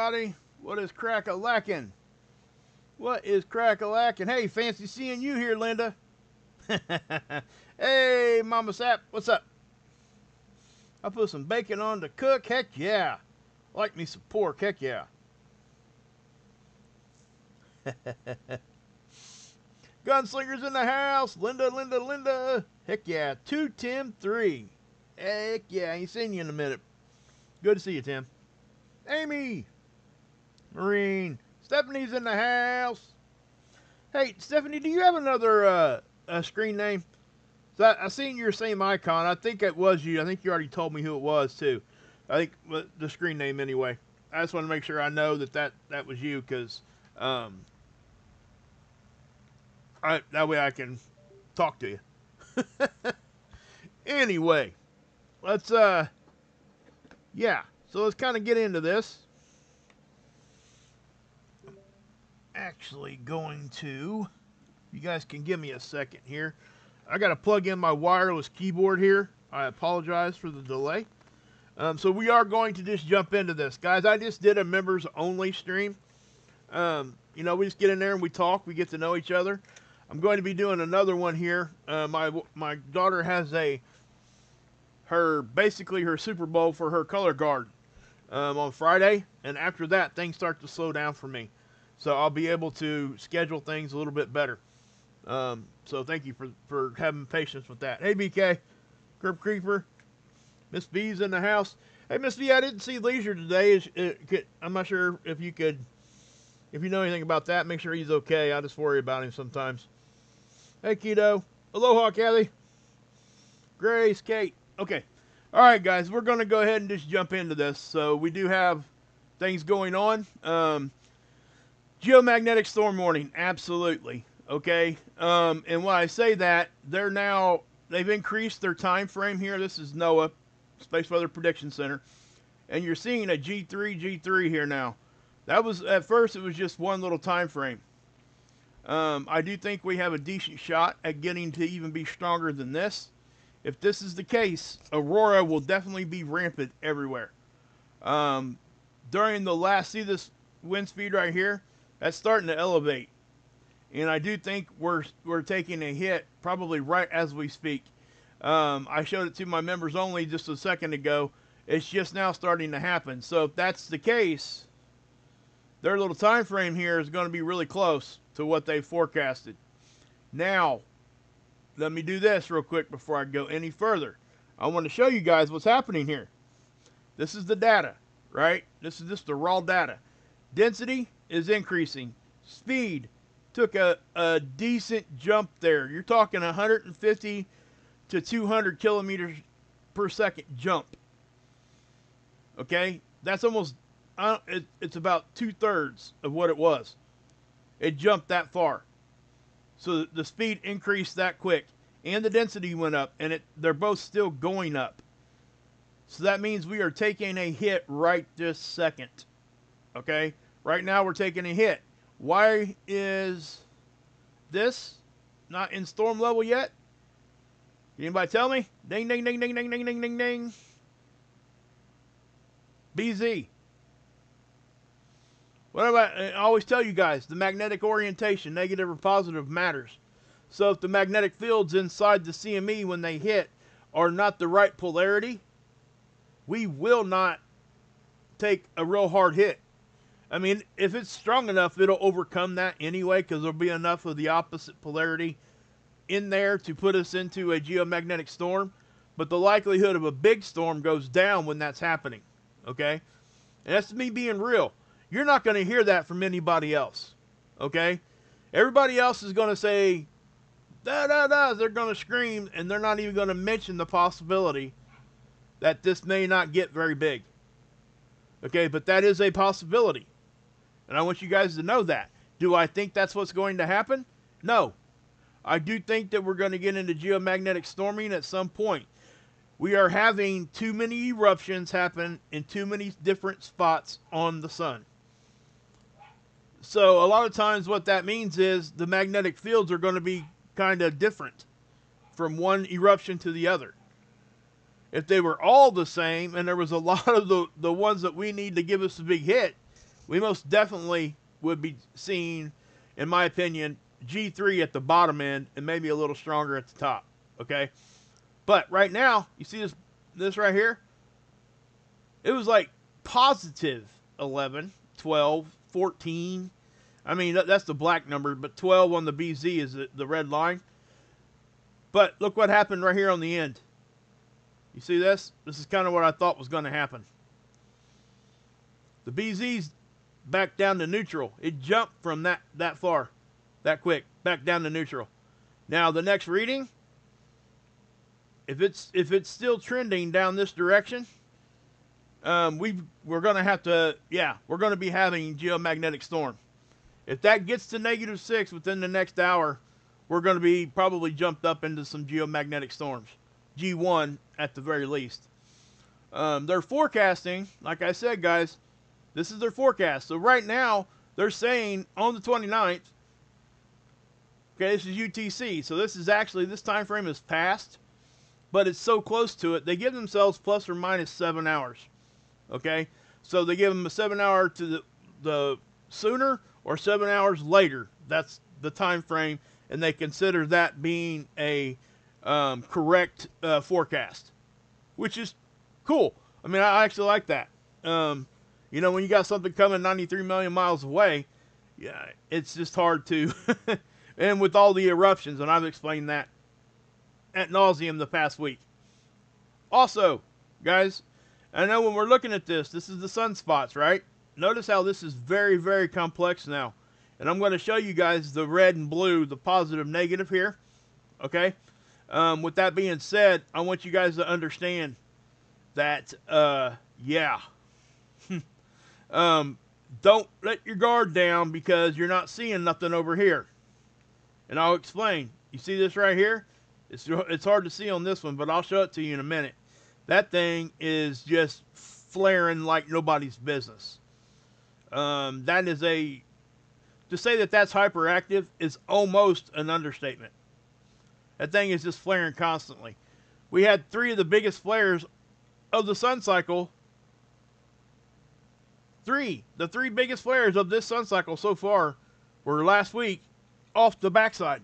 everybody? What is crack-a-lackin'? What is crack-a-lackin'? Hey, fancy seeing you here, Linda. Hey, Mama Sap, what's up? I put some bacon on to cook. Heck yeah. Like me some pork. Heck yeah. Gunslingers in the house. Linda, Linda, Linda. Heck yeah. 2 Tim 3. Heck yeah. Ain't seen you in a minute. Good to see you, Tim. Amy. Marine. Stephanie's in the house. Hey, Stephanie, do you have another screen name? So I seen your same icon. I think it was you. I think you already told me who it was, too. I think the screen name, anyway. I just want to make sure I know that was you, because that way I can talk to you. Anyway, let's, yeah. So let's kind of get into this. I'm actually going to, you guys can give me a second here. I got to plug in my wireless keyboard here. I apologize for the delay. So we are going to just jump into this. Guys, I just did a members only stream. You know, we just get in there and we talk. We get to know each other. I'm going to be doing another one here. My daughter has basically her Super Bowl for her color guard on Friday. And after that, things start to slow down for me. So I'll be able to schedule things a little bit better. So thank you for having patience with that. Hey, BK, Crib Creeper, Miss B's in the house. Hey, Miss B, I didn't see Leisure today. I'm not sure if you know anything about that. Make sure he's okay. I just worry about him sometimes. Hey, Keto. Aloha, Kathy. Grace, Kate. Okay. All right, guys, we're going to go ahead and just jump into this. So we do have things going on. Geomagnetic storm warning, absolutely. Okay, and when I say that, they've increased their time frame here. This is NOAA, Space Weather Prediction Center, and you're seeing a G3 here now. That was, at first, it was just one little time frame. I do think we have a decent shot at getting to even be stronger than this. If this is the case, Aurora will definitely be rampant everywhere. During the last, see this wind speed right here? That's starting to elevate. And I do think we're taking a hit probably right as we speak. I showed it to my members only just a second ago. It's just now starting to happen. So if that's the case, their little time frame here is going to be really close to what they forecasted. Now, let me do this real quick before I go any further. I want to show you guys what's happening here. This is the data, right? This is just the raw data. Density is increasing. Speed took a decent jump there. You're talking 150 to 200 kilometers per second jump. Okay? That's almost, it's about 2/3 of what it was. It jumped that far. So the speed increased that quick. And the density went up. And they're both still going up. So that means we are taking a hit right this second. Okay? Right now we're taking a hit. Why is this not in storm level yet? Anybody tell me? Ding, ding, ding, ding, ding, ding, ding, ding, ding. BZ. What about, I always tell you guys, the magnetic orientation, negative or positive, matters. So if the magnetic fields inside the CME when they hit are not the right polarity, we will not take a real hard hit. I mean, if it's strong enough, it'll overcome that anyway, because there'll be enough of the opposite polarity in there to put us into a geomagnetic storm. But the likelihood of a big storm goes down when that's happening. Okay? And that's me being real. You're not going to hear that from anybody else. Okay? Everybody else is going to say, da da da, they're going to scream, and they're not even going to mention the possibility that this may not get very big. Okay? But that is a possibility. And I want you guys to know that. Do I think that's what's going to happen? No. I do think that we're going to get into geomagnetic storming at some point. We are having too many eruptions happen in too many different spots on the sun. So a lot of times what that means is the magnetic fields are going to be kind of different from one eruption to the other. If they were all the same and there was a lot of the ones that we need to give us a big hit, we most definitely would be seeing, in my opinion, G3 at the bottom end and maybe a little stronger at the top. Okay, but right now, you see this right here? It was like positive 11, 12, 14. I mean, that's the black number, but 12 on the BZ is the red line. But look what happened right here on the end. You see this? This is kind of what I thought was going to happen. The BZ's back down to neutral. It jumped from that far, that quick, back down to neutral. Now the next reading, if it's still trending down this direction, we're going to have to, we're going to be having geomagnetic storm. If that gets to -6 within the next hour, we're going to be probably jumped up into some geomagnetic storms. G1 at the very least. They're forecasting, like I said, guys, this is their forecast. So right now, they're saying on the 29th, okay, this is UTC. So this is actually, this time frame is past, but it's so close to it. They give themselves plus or minus 7 hours. Okay, so they give them a 7 hour to the sooner or 7 hours later. That's the time frame, and they consider that being a correct forecast, which is cool. I mean, I actually like that. You know, when you got something coming 93 million miles away, yeah, it's just hard to, and with all the eruptions, and I've explained that ad nauseum the past week. Also, guys, I know when we're looking at this is the sunspots, right? Notice how this is very, very complex now. And I'm going to show you guys the red and blue, the positive, negative here. Okay? With that being said, I want you guys to understand that, don't let your guard down because you're not seeing nothing over here. And I'll explain. You see this right here? It's hard to see on this one, but I'll show it to you in a minute. That thing is just flaring like nobody's business. That is to say that that's hyperactive is almost an understatement. That thing is just flaring constantly. We had 3 of the biggest flares of the sun cycle. The 3 biggest flares of this sun cycle so far were last week off the backside.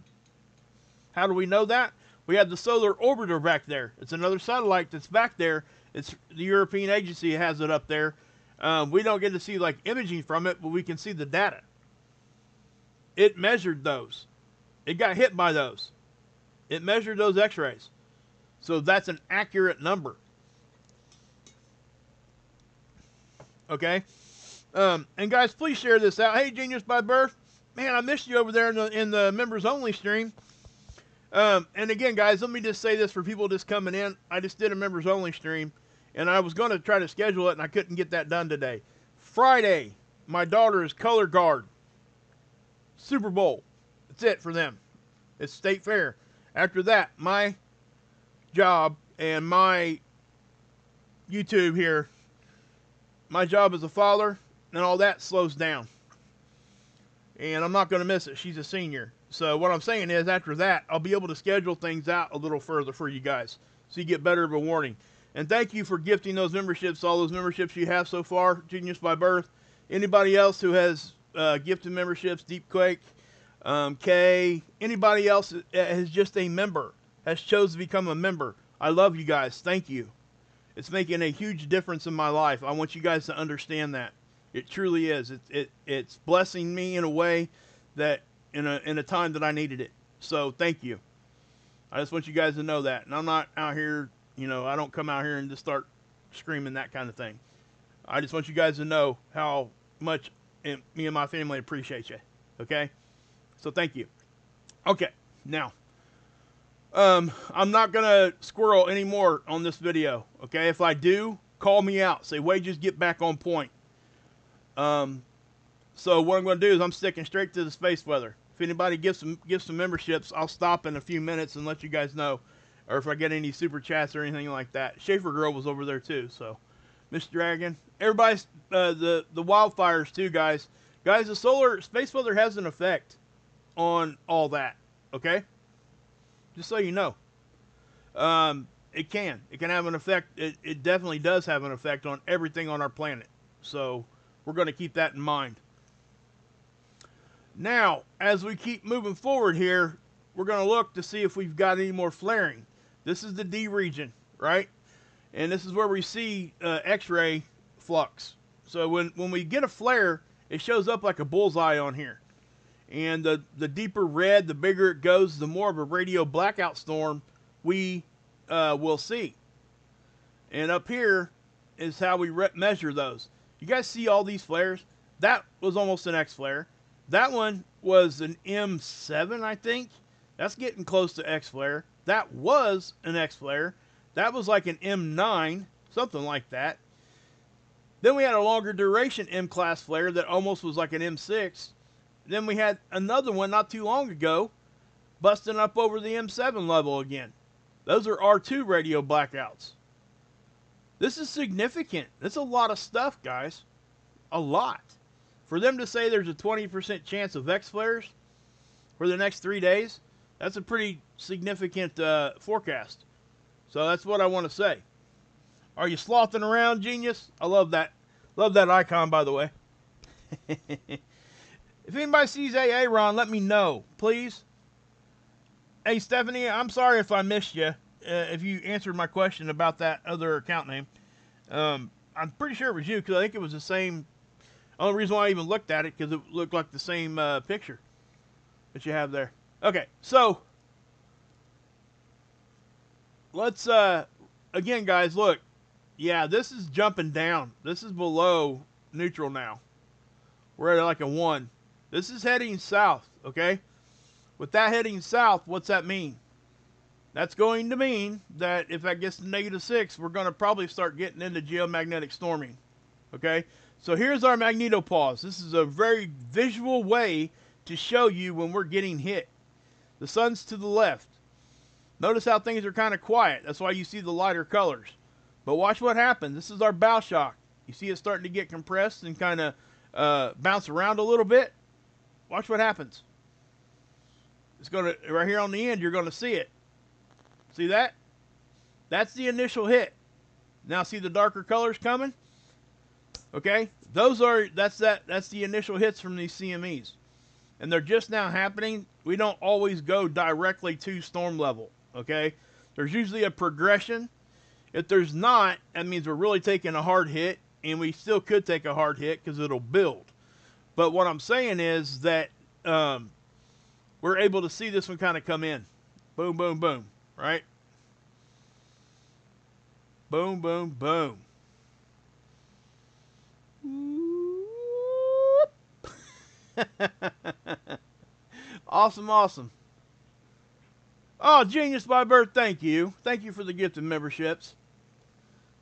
How do we know that? We had the solar orbiter back there. It's another satellite that's back there. It's the European agency has it up there. We don't get to see like imaging from it, but we can see the data. It measured those. It got hit by those. It measured those x-rays. So that's an accurate number. Okay? And guys, please share this out. Hey, Genius by Birth. Man, I missed you over there in the members only stream. And again, guys, let me just say this for people just coming in. I just did a members only stream, and I was going to try to schedule it, and I couldn't get that done today. Friday, my daughter is color guard. Super Bowl. That's it for them. It's state fair. After that, my job and my YouTube here, my job as a father and all that slows down. And I'm not going to miss it. She's a senior. So what I'm saying is after that, I'll be able to schedule things out a little further for you guys so you get better of a warning. And thank you for gifting those memberships, all those memberships you have so far, Genius by Birth. Anybody else who has gifted memberships, Deepquake, Kay, anybody else that is just a member, has chose to become a member. I love you guys. Thank you. It's making a huge difference in my life. I want you guys to understand that. It truly is. It's blessing me in a way that in a time that I needed it. So thank you. I just want you guys to know that. And I'm not out here, you know, I don't come out here and just start screaming that kind of thing. I just want you guys to know how much me and my family appreciate you. Okay? So thank you. Okay, now, I'm not going to squirrel anymore on this video. Okay? If I do, call me out. Say, Wages, get back on point. So what I'm going to do is I'm sticking straight to the space weather. If anybody gives some memberships, I'll stop in a few minutes and let you guys know. Or if I get any super chats or anything like that. Schaefer Girl was over there too. So, Miss Dragon. Everybody's, the wildfires too, guys. Guys, the solar space weather has an effect on all that. Okay? Just so you know. It can have an effect. It definitely does have an effect on everything on our planet. So, we're going to keep that in mind. Now, as we keep moving forward here, we're going to look to see if we've got any more flaring. This is the D region, right? And this is where we see X-ray flux. So when we get a flare, it shows up like a bullseye on here. And the deeper red, the bigger it goes, the more of a radio blackout storm we will see. And up here is how we measure those. You guys see all these flares? That was almost an X flare. That one was an M7, I think. That's getting close to X flare. That was an X flare. That was like an M9, something like that. Then we had a longer duration M-class flare that almost was like an M6. Then we had another one not too long ago busting up over the M7 level again. Those are R2 radio blackouts. This is significant. That's a lot of stuff, guys. A lot. For them to say there's a 20% chance of X flares for the next 3 days, that's a pretty significant forecast. So that's what I want to say. Are you slothing around, genius? I love that. Love that icon, by the way. If anybody sees AA, Ron, let me know, please. Hey, Stephanie, I'm sorry if I missed you. If you answered my question about that other account name. I'm pretty sure it was you, because I think it was the same. Only reason why I even looked at it, because it looked like the same picture that you have there. Okay, so let's, again, guys, look. Yeah, this is jumping down. This is below neutral now. We're at like a 1. This is heading south, okay? With that heading south, what's that mean? That's going to mean that if that gets to -6, we're going to probably start getting into geomagnetic storming, okay? So here's our magnetopause. This is a very visual way to show you when we're getting hit. The sun's to the left. Notice how things are kind of quiet. That's why you see the lighter colors. But watch what happens. This is our bow shock. You see it starting to get compressed and kind of bounce around a little bit. Watch what happens. It's going to, right here on the end, you're going to see it. See that? That's the initial hit. Now see the darker colors coming? Okay? That's the initial hits from these CMEs. And they're just now happening. We don't always go directly to storm level. Okay? There's usually a progression. If there's not, that means we're really taking a hard hit, and we still could take a hard hit because it'll build. But what I'm saying is that we're able to see this one kind of come in. Boom, boom, boom. Right? Boom, boom, boom. Awesome, awesome. Oh, Genius by Birth, thank you. Thank you for the gift of memberships.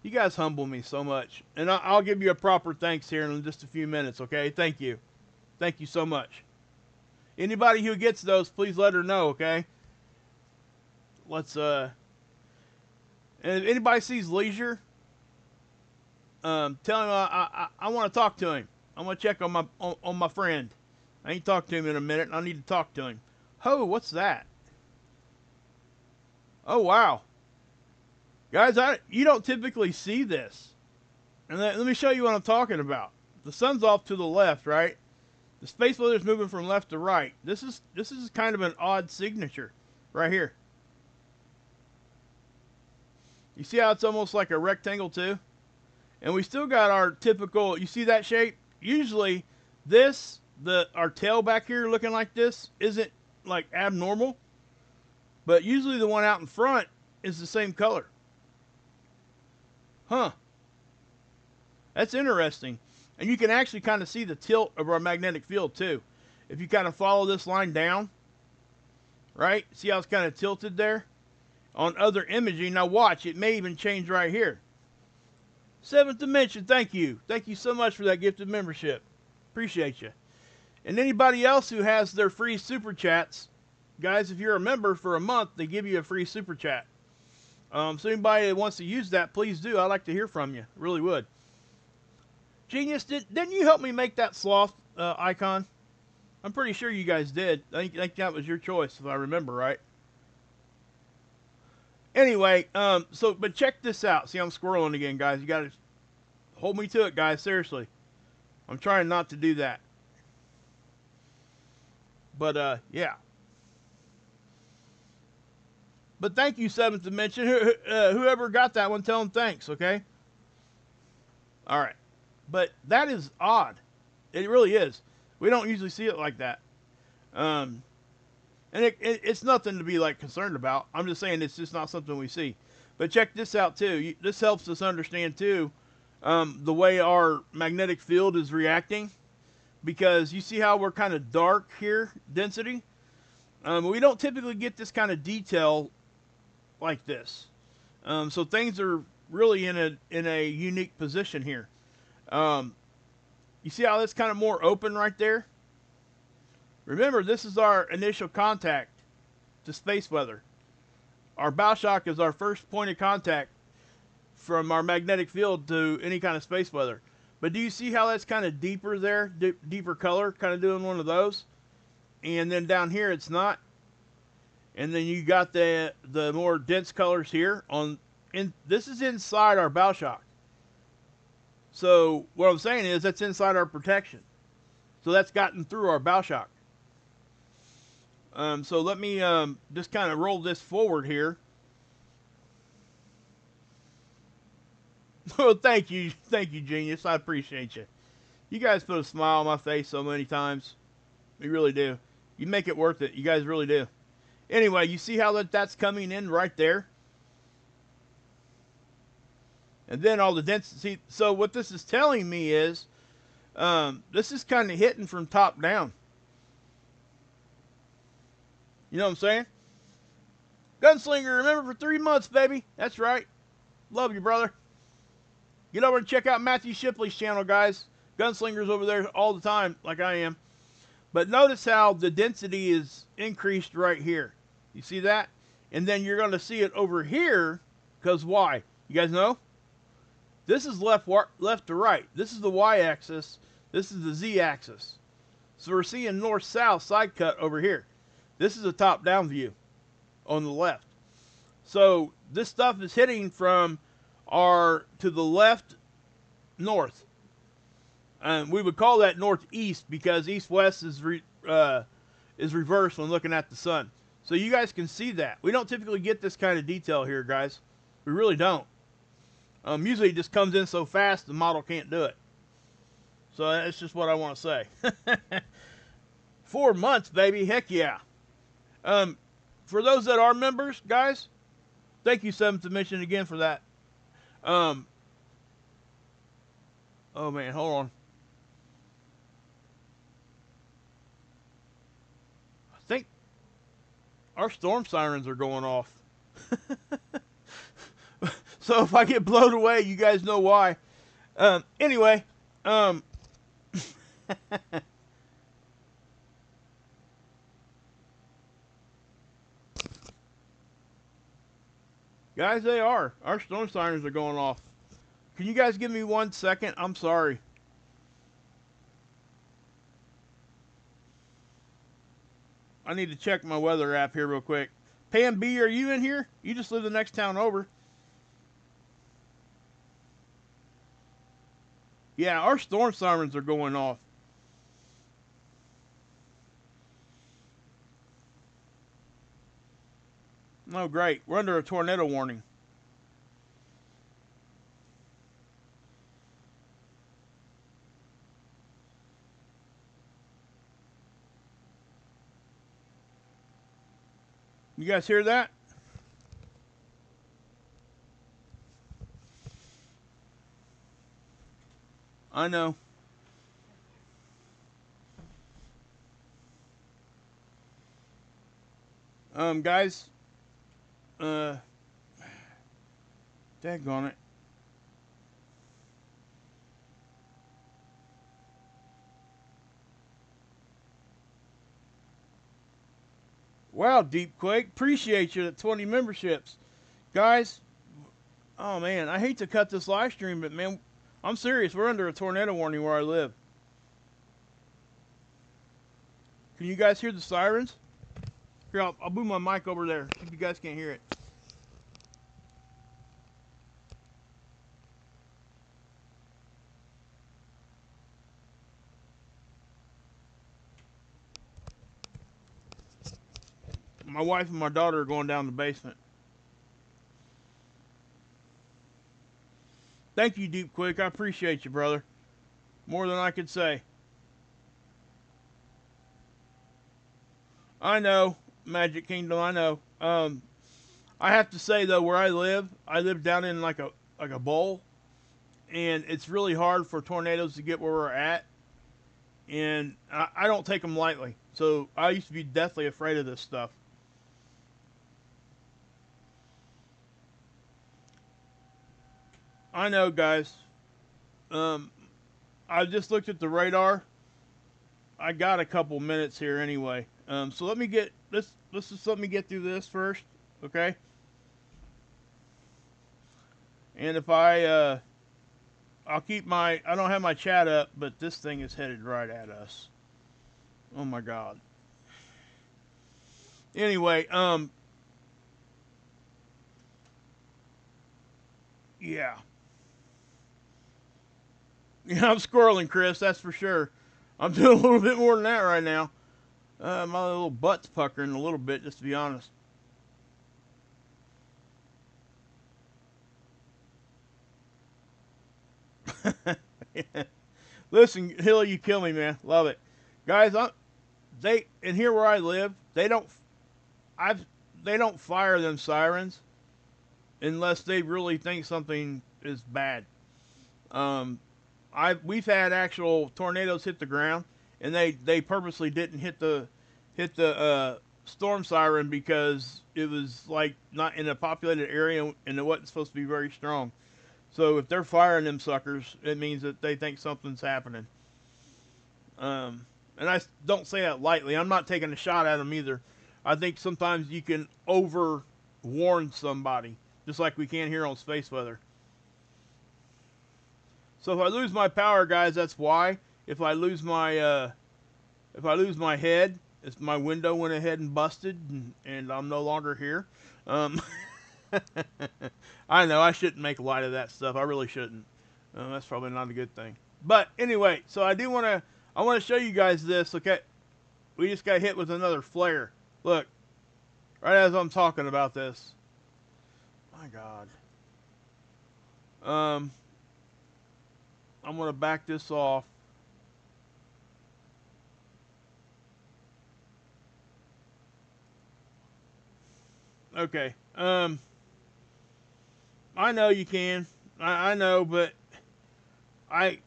You guys humble me so much. And I'll give you a proper thanks here in just a few minutes, okay? Thank you. Thank you so much. Anybody who gets those, please let her know, okay? Let's, and if anybody sees Leisure, tell him I want to talk to him. I want to check on my friend. I ain't talked to him in a minute, and I need to talk to him. Oh, what's that? Oh, wow. Guys, you don't typically see this. And let me show you what I'm talking about. The sun's off to the left, right? The space weather's moving from left to right. This is kind of an odd signature right here. You see how it's almost like a rectangle too? And we still got our typical, you see that shape? Usually this, our tail back here looking like this isn't like abnormal. But usually the one out in front is the same color. Huh. That's interesting. And you can actually kind of see the tilt of our magnetic field too. If you kind of follow this line down, right? See how it's kind of tilted there? On other imaging, now watch, it may even change right here. Seventh Dimension, thank you. Thank you so much for that gifted membership. Appreciate you. And anybody else who has their free super chats, guys, if you're a member for a month, they give you a free super chat. So anybody that wants to use that, please do. I'd like to hear from you. Really would. Genius, didn't you help me make that sloth icon? I'm pretty sure you guys did. I think that was your choice, if I remember right. Anyway, but check this out. See, I'm squirreling again, guys. You got to hold me to it, guys. Seriously. I'm trying not to do that. But yeah. But thank you, Seventh Dimension. Whoever got that one, tell them thanks, okay? All right. But that is odd. It really is. We don't usually see it like that. And it's nothing to be like concerned about. I'm just saying it's just not something we see. But check this out too. This helps us understand too the way our magnetic field is reacting. Because you see how we're kind of dark here, density? We don't typically get this kind of detail like this. So things are really in a unique position here. You see how that's kind of more open right there? Remember, this is our initial contact to space weather. Our bow shock is our first point of contact from our magnetic field to any kind of space weather. But do you see how that's kind of deeper there? Deeper color, kind of doing one of those. And then down here it's not. And then you got the more dense colors here. This is inside our bow shock. So what I'm saying is that's inside our protection. So that's gotten through our bow shock. So let me just kind of roll this forward here. Well, thank you, genius. I appreciate you. You guys put a smile on my face so many times. You really do. You make it worth it. You guys really do. Anyway, you see how that's coming in right there? And then all the density. So what this is telling me is this is kind of hitting from top down. You know what I'm saying? Gunslinger, remember for 3 months, baby. That's right. Love you, brother. Get over and check out Matthew Shipley's channel, guys. Gunslinger's over there all the time, like I am. But notice how the density is increased right here. You see that? And then you're going to see it over here, because why? You guys know? This is left to right. This is the y-axis. This is the z-axis. So we're seeing north-south side cut over here. This is a top-down view on the left. So this stuff is hitting from to the left north. And we would call that northeast because east-west is reversed when looking at the sun. So you guys can see that. We don't typically get this kind of detail here, guys. We really don't. Usually it just comes in so fast the model can't do it. So that's just what I want to say. 4 months, baby. Heck yeah. For those that are members, guys, thank you, Seventh Dimension, again for that. Oh man, hold on. I think our storm sirens are going off. So if I get blown away, you guys know why. Anyway, guys, they are. Our storm sirens are going off. Can you guys give me 1 second? I'm sorry. I need to check my weather app here real quick. Pam B, are you in here? You just live the next town over. Yeah, our storm sirens are going off. Oh, great. We're under a tornado warning. You guys hear that? I know. Guys, daggone it. Wow, Deep Quake. Appreciate you at 20 memberships. Guys, oh man, I hate to cut this live stream, but man, I'm serious. We're under a tornado warning where I live. Can you guys hear the sirens? Here, I'll move my mic over there if you guys can't hear it. my wife and my daughter are going down the basement. Thank you, Deep Quick. I appreciate you, brother. More than I could say. I know, Magic Kingdom. I know. I have to say though, where I live down in like a bowl, and it's really hard for tornadoes to get where we're at, and I don't take them lightly. So I used to be deathly afraid of this stuff. I know, guys. Um, I just looked at the radar. I got a couple minutes here anyway. So let me get this. Let's just let me get through this first, okay? And if I'll keep my. I don't have my chat up, but this thing is headed right at us. Oh my God. Anyway, yeah. Yeah, I'm squirreling, Chris. That's for sure. I'm doing a little bit more than that right now. My little butt's puckering a little bit, just to be honest. Listen, Hill, you kill me, man. Love it, guys. They and here where I live, I've they don't fire them sirens unless they really think something is bad. Um, we've had actual tornadoes hit the ground, and they purposely didn't hit the storm siren because it was like not in a populated area and it wasn't supposed to be very strong. So if they're firing them suckers, it means that they think something's happening. And I don't say that lightly. I'm not taking a shot at them either. I think sometimes you can over warn somebody, just like we can here on Space Weather. So if I lose my power, guys, that's why. If I lose my head, it's my window went ahead and busted, and I'm no longer here. Um, I know I shouldn't make light of that stuff. I really shouldn't. That's probably not a good thing. But anyway, so I want to show you guys this. Okay, we just got hit with another flare. Look, right as I'm talking about this. My God. Um, I'm gonna back this off. Okay. I know you can. I know, but I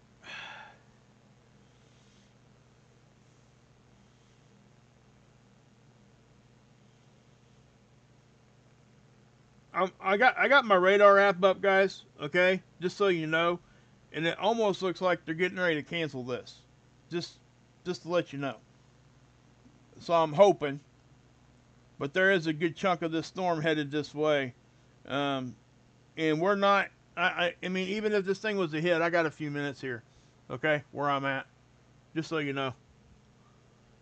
I got my radar app up, guys. Okay, just so you know, and it almost looks like they're getting ready to cancel this. Just just to let you know. So I'm hoping, but there is a good chunk of this storm headed this way, um, and we're not. I mean, even if this thing was a hit, I got a few minutes here. Okay, where I'm at, just so you know.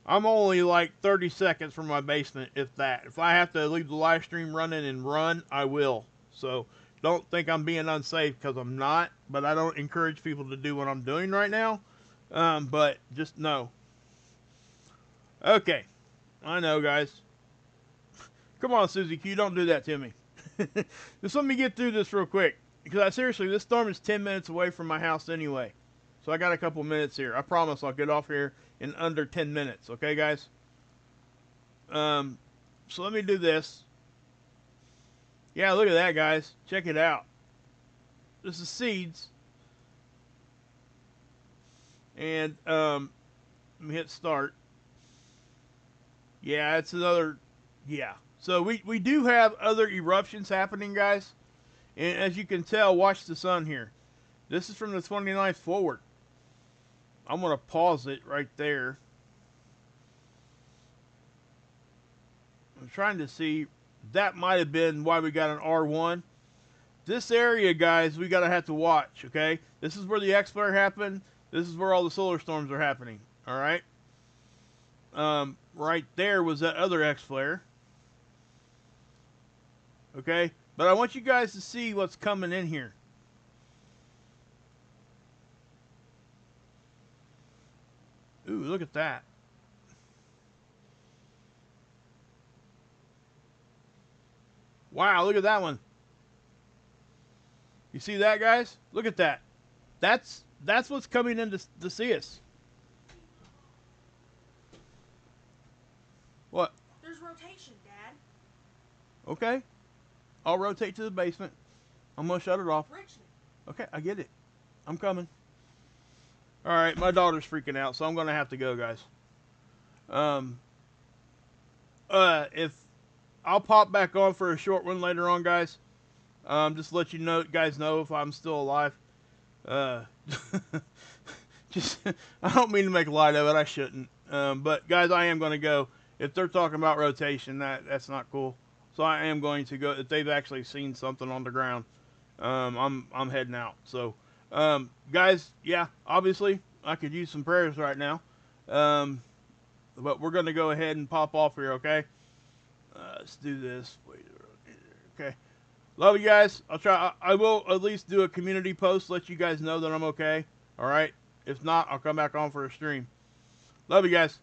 I'm only like 30 seconds from my basement, if that. If I have to leave the live stream running and run, I will. So don't think I'm being unsafe because I'm not. But I don't encourage people to do what I'm doing right now. But just know. Okay, I know, guys. Come on, Susie Q, don't do that to me. Just let me get through this real quick. Because seriously, this storm is 10 minutes away from my house anyway. So I got a couple minutes here. I promise I'll get off here in under 10 minutes. Okay, guys? Um, so let me do this. Yeah, look at that, guys. Check it out. This is seeds. And let me hit start. Yeah, it's another. Yeah. So we do have other eruptions happening, guys. And as you can tell, watch the sun here. This is from the 29th forward. I'm going to pause it right there. I'm trying to see. That might have been why we got an R1. This area, guys, we got to have to watch, okay? This is where the X-flare happened. This is where all the solar storms are happening, all right? Right there was that other X-flare. Okay? But I want you guys to see what's coming in here. Ooh, look at that. Wow, look at that one. You see that, guys? Look at that. That's what's coming in to see us. What? There's rotation, Dad. Okay. I'll rotate to the basement. I'm going to shut it off. Richmond. Okay, I get it. I'm coming. Alright, my daughter's freaking out, so I'm going to have to go, guys. If I'll pop back on for a short one later on, guys. Just to let you know, guys know if I'm still alive. Just, I don't mean to make light of it. I shouldn't. But guys, I am going to go. If they're talking about rotation, that's not cool. So I am going to go. If they've actually seen something on the ground, I'm heading out. So, guys, yeah, obviously I could use some prayers right now. But we're going to go ahead and pop off here, okay? Let's do this. Okay. Love you guys. I'll try. I will at least do a community post, let you guys know that I'm okay. All right. If not, I'll come back on for a stream. Love you guys.